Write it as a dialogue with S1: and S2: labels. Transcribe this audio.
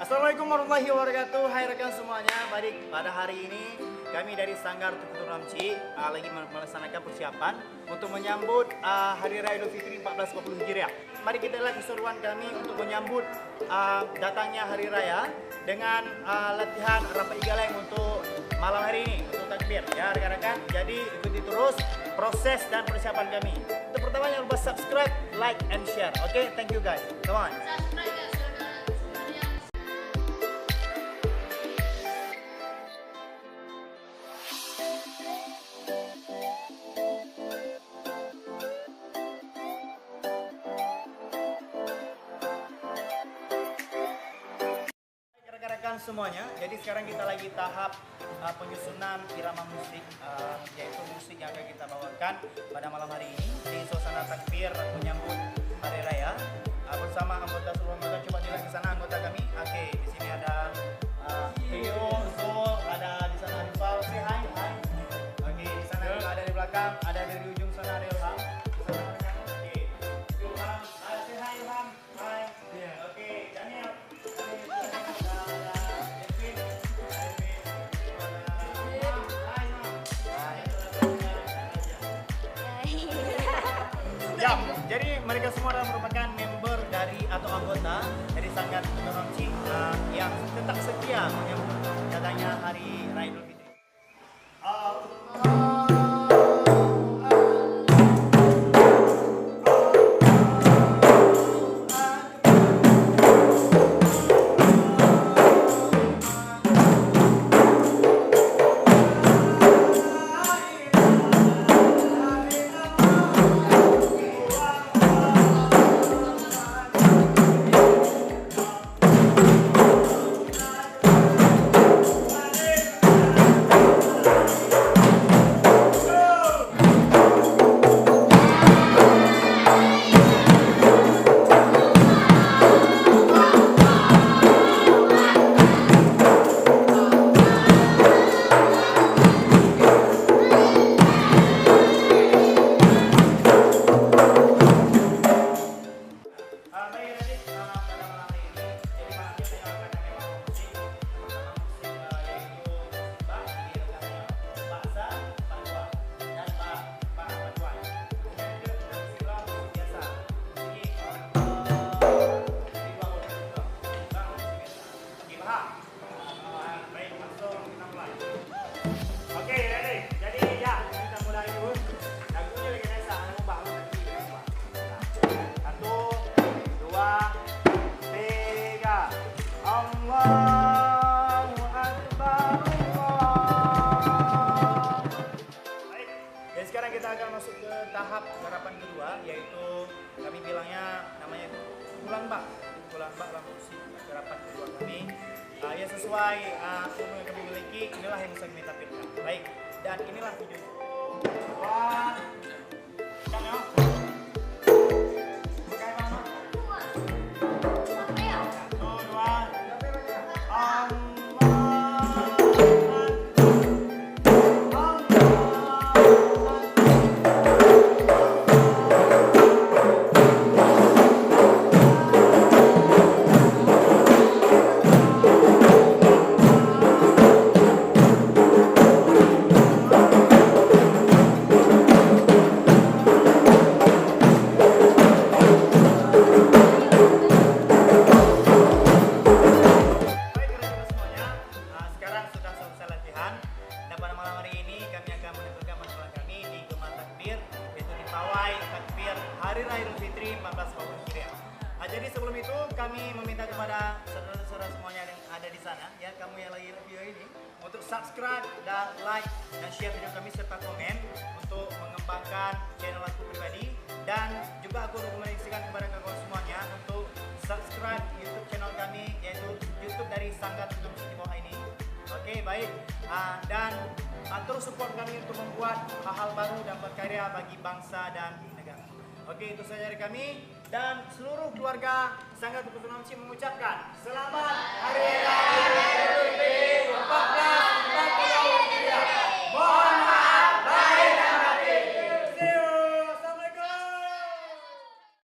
S1: Assalamualaikum warahmatullahi wabarakatuh. Hai rekan semuanya. Baik, pada hari ini kami dari Sanggar Tukutur Ramci lagi melaksanakan persiapan untuk menyambut Hari Raya Idul Fitri 1440 Hijriah. Mari kita lihat keseruan kami untuk menyambut datangnya Hari Raya dengan latihan rapat igaleng untuk malam hari ini untuk takbir ya rekan-rekan. Jadi ikuti terus proses dan persiapan kami. Untuk pertama jangan lupa subscribe, like, and share. Oke, thank you guys. Come on. Rekan-rekan semuanya, jadi sekarang kita lagi tahap penyusunan irama musik, yaitu musik yang akan kita bawakan pada malam hari ini di suasana takbir menyambut Hari Raya bersama anggota seluruh anggota. Coba dilihat ke sana anggota kami. Oke, di sini ada Rio, Zul, ada di sana Rifal, say hi, hi. Oke, di sana juga ada di belakang, ada dari ujung sana ada Ilham. Di sana rekan. Oke, Ilham, say hi Ilham, hi. Oke, Daniel. Ya, jadi mereka semua adalah merupakan member dari atau anggota dari Sanggar Tukutur Ramci yang tetap setia menyambut datangnya Hari Raya Idul Fitri. Masuk ke tahap garapan kedua, yaitu kami bilangnya namanya itu pulang bak dalam musik garapan kedua kami. Ya sesuai ilmu yang kami miliki, inilah yang bisa kami tampilkan. Baik, dan inilah videonya. Wah, Hari Raya Idul Fitri 1440 Hijriah. Jadi sebelum itu kami meminta kepada saudara-saudara semuanya yang ada di sana, ya kamu yang lagi video ini, untuk subscribe dan like dan share video kami serta komen untuk mengembangkan channel aku pribadi, dan juga aku rekomendasikan kepada kawan semuanya untuk subscribe YouTube channel kami, yaitu YouTube dari Sanggar Tukutur Ramci di bawah ini. Oke, baik. Dan terus support kami untuk membuat hal-hal baru dan berkarya bagi bangsa dan negara. Oke, itu saja dari kami dan seluruh keluarga Sanggar Tukutur Ramci mengucapkan selamat Hari Raya Idul Fitri 14